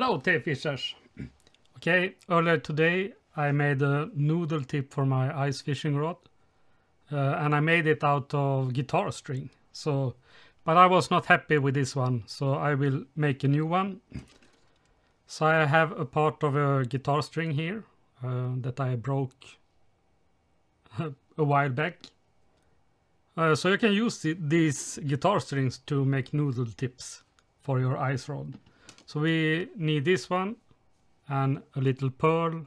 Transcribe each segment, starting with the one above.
Hello Tfishers! Okay, earlier today I made a noodle tip for my ice fishing rod and I made it out of guitar string. But I was not happy with this one, so I will make a new one. So I have a part of a guitar string here that I broke a while back. So you can use these guitar strings to make noodle tips for your ice rod. So we need this one and a little pearl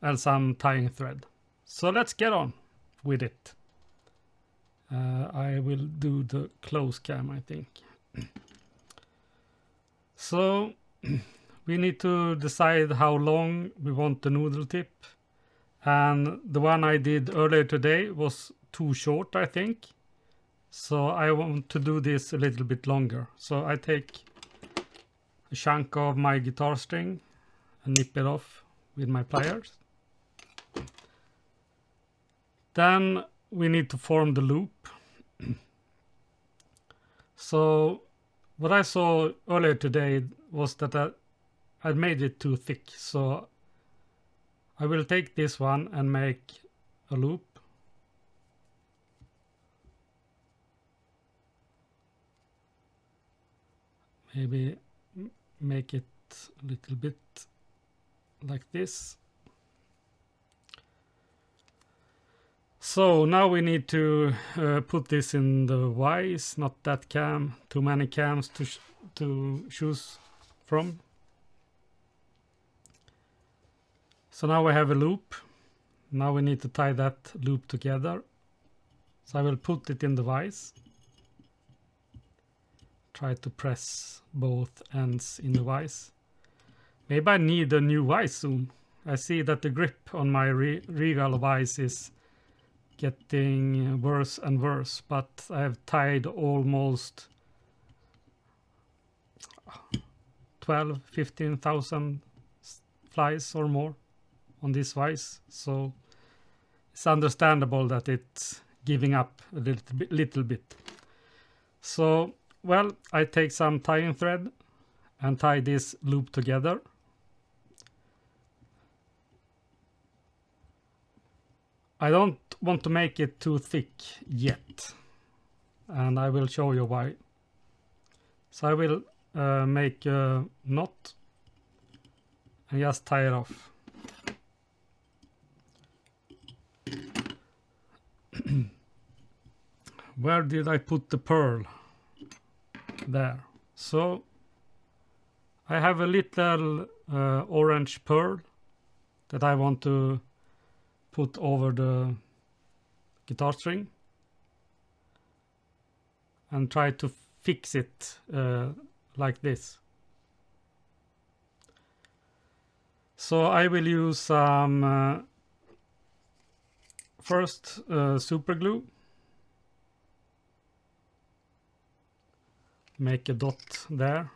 and some tying thread. So let's get on with it. I will do the close cam, I think. So we need to decide how long we want the noodle tip, and the one I did earlier today was too short, I think. So I want to do this a little bit longer. So I take a chunk of my guitar string and nip it off with my pliers. Then we need to form the loop. So what I saw earlier today was that I made it too thick. So I will take this one and make a loop. Maybe make it a little bit like this. So now we need to put this in the Y's, not that cam. Too many cams to choose from. So now we have a loop. Now we need to tie that loop together. So I will put it in the Y's. Try to press both ends in the Y's. Maybe I need a new Y soon. I see that the grip on my Regal Y's is getting worse and worse, but I have tied almost 15,000 flies or more on this Y's, so it's understandable that it's giving up a little bit. So, well, I take some tying thread and tie this loop together. I don't want to make it too thick yet, and I will show you why. So I will make a knot and just tie it off. Where did I put the pearl? There. So I have a little orange pearl that I want to put over the guitar string and try to fix it like this. So I will use some first super glue. Make a dot there.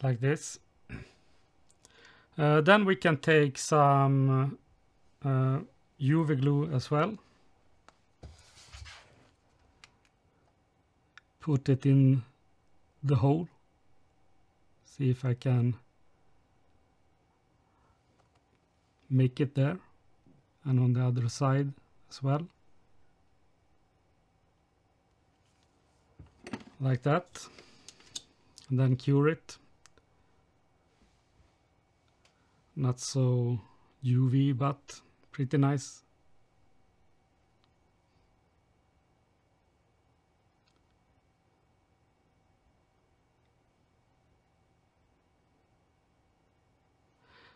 Like this. Then we can take some UV glue as well. Put it in the hole. See if I can make it there. And on the other side as well. Like that. And then cure it. Not so UV, but pretty nice.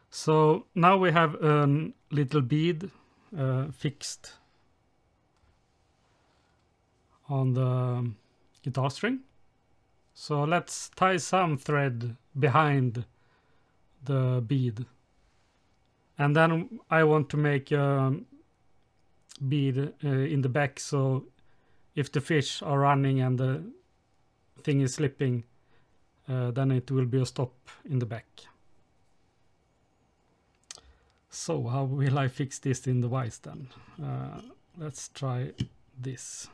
So now we have a little bead fixed on the guitar string. So let's tie some thread behind the bead. And then I want to make a bead in the back, so if the fish are running and the thing is slipping, then it will be a stop in the back. So how will I fix this in the Y's then? Let's try this.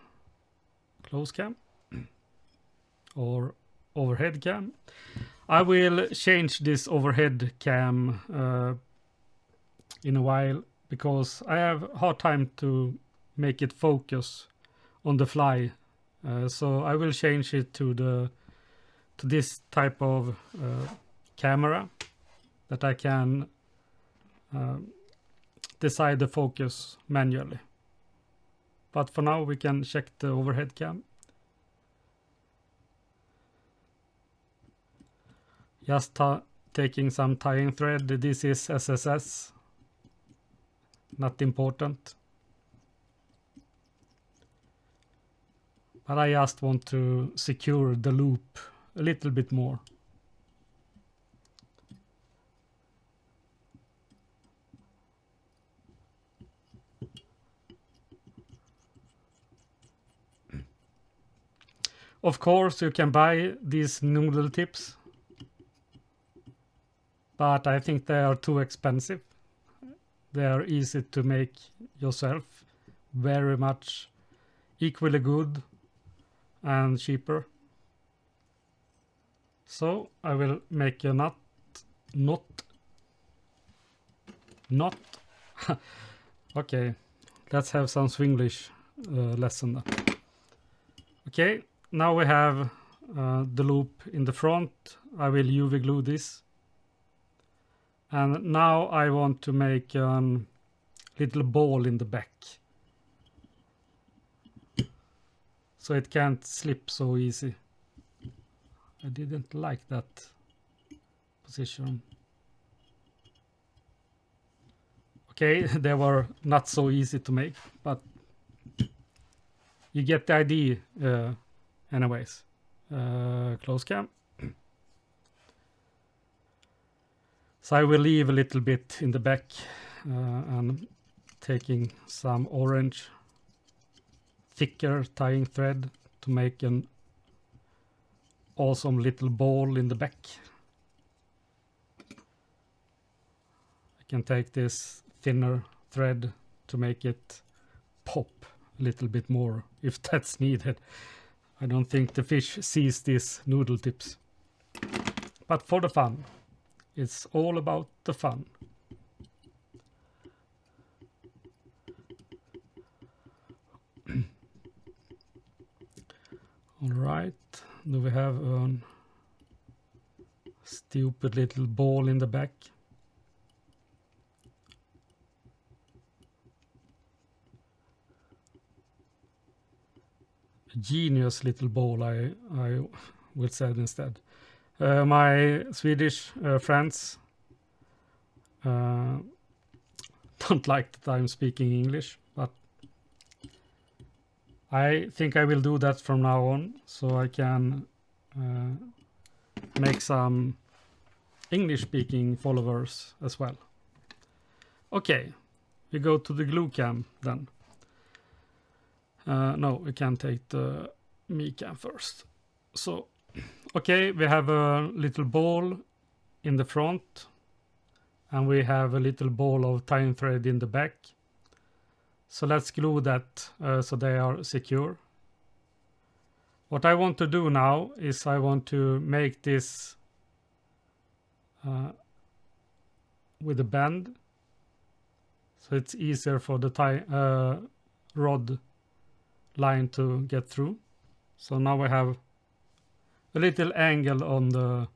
close cam or overhead cam. I will change this overhead cam in a while because I have a hard time to make it focus on the fly. So I will change it to this type of camera that I can decide the focus manually. But for now we can check the overhead cam. Just taking some tying thread. This is SSS. Not important. But I just want to secure the loop a little bit more. Of course, you can buy these noodle tips, but I think they are too expensive. They are easy to make yourself, very much equally good and cheaper. So I will make a knot. Okay, let's have some Swinglish lesson then. Okay, now we have the loop in the front. I will UV glue this. And now I want to make a little ball in the back. So it can't slip so easy. I didn't like that position. Okay, they were not so easy to make, but you get the idea anyways. Close cam. So I will leave a little bit in the back and taking some orange thicker tying thread to make an awesome little ball in the back. I can take this thinner thread to make it pop a little bit more if that's needed. I don't think the fish sees these noodle tips. But for the fun. It's all about the fun. All right, do we have a stupid little ball in the back? A genius little ball, I will say instead. My Swedish friends don't like that I'm speaking English, but I think I will do that from now on, so I can make some English-speaking followers as well. Okay, we go to the glue cam then. No, we can take the me cam first. So, okay, we have a little ball in the front, and we have a little ball of tying thread in the back. So let's glue that so they are secure. What I want to do now is I want to make this with a bend, so it's easier for the rod line to get through. So now we have a little angle on the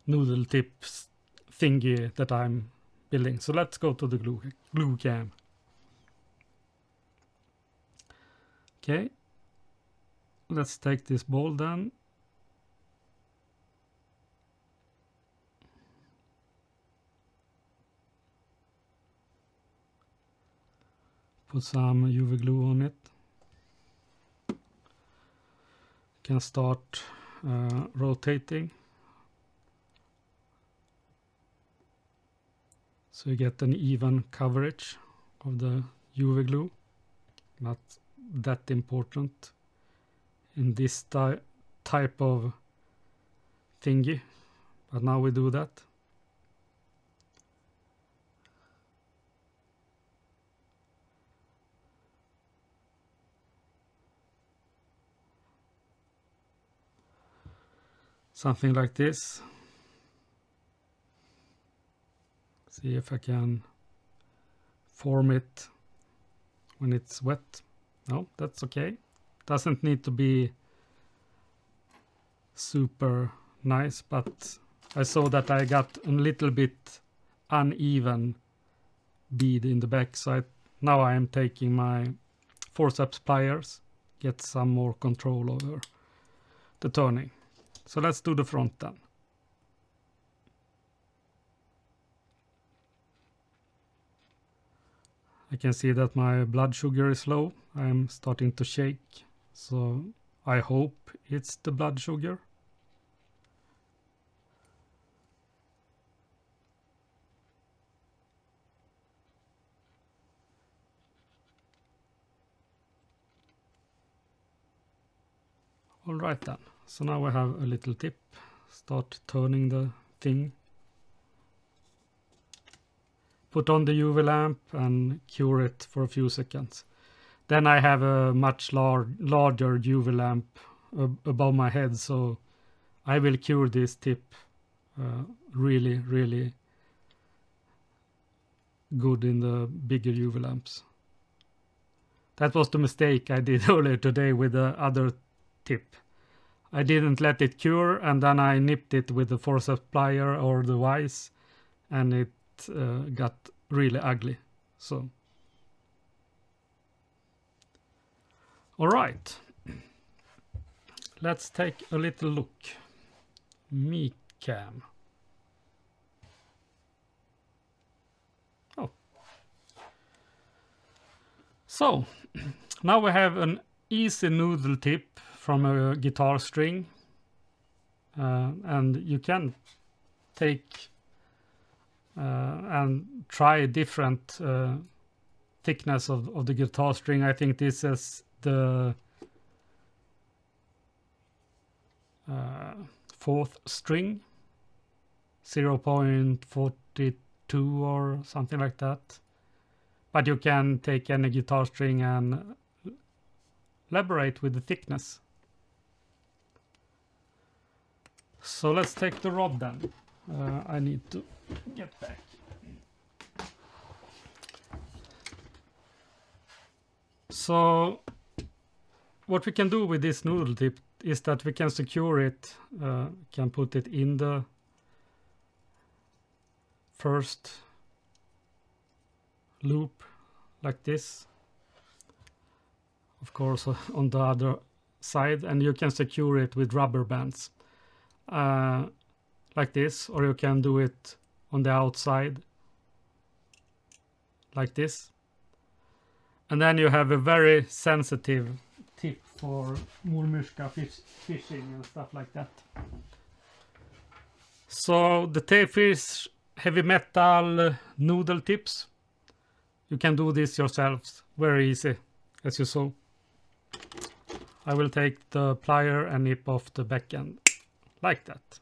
noodle tips thingy that I'm building. So let's go to the glue cam. Okay, let's take this ball then. Put some UV glue on it. Can start rotating. So you get an even coverage of the UV glue. Not that important in this type of thingy, but now we do that. something like this. See if I can form it when it's wet. No, that's okay. Doesn't need to be super nice, but I saw that I got a little bit uneven bead in the back, so now I am taking my forceps pliers, get some more control over the turning. So let's do the front then. I can see that my blood sugar is low. I'm starting to shake, so I hope it's the blood sugar. All right then, so now I have a little tip. Start turning the thing. Put on the UV lamp and cure it for a few seconds. Then I have a much larger UV lamp above my head, so I will cure this tip really, really good in the bigger UV lamps. That was the mistake I did earlier today with the other tip. I didn't let it cure, and then I nipped it with the forceps plier or the vise, and it got really ugly. So all right, let's take a little look. Micam. Oh, so now we have an easy noodle tip from a guitar string, and you can take and try different thickness of the guitar string. I think this is the 4th string, 0.42 or something like that. But you can take any guitar string and elaborate with the thickness. So let's take the rod then. I need to get back. So what we can do with this noodle tip is that we can secure it, can put it in the first loop like this, of course on the other side, and you can secure it with rubber bands like this, or you can do it on the outside like this. And then you have a very sensitive tip for murmurska fishing and stuff like that. So the Tfish heavy metal noodle tips, you can do this yourselves very easy, as you saw. I will take the plier and nip off the back end like that.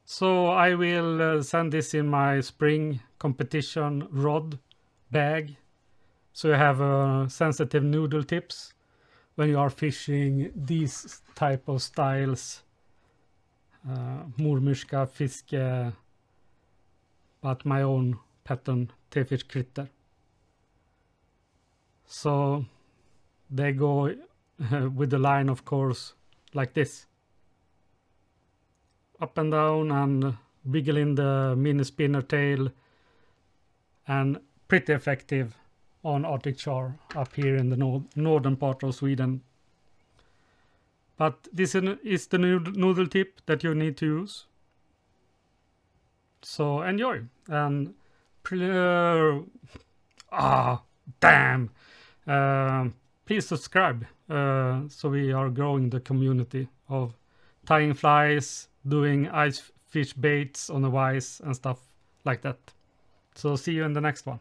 So I will send this in my spring competition rod bag, so you have sensitive noodle tips when you are fishing these type of styles, murmurska fiske, but my own pattern Tfish critter. So they go with the line, of course, like this, up and down, and wiggle in the mini spinner tail, and pretty effective on Arctic char up here in the northern part of Sweden. But this is the noodle tip that you need to use. So enjoy, and damn, please subscribe, so we are growing the community of tying flies, doing ice fish baits on the vise and stuff like that. So see you in the next one.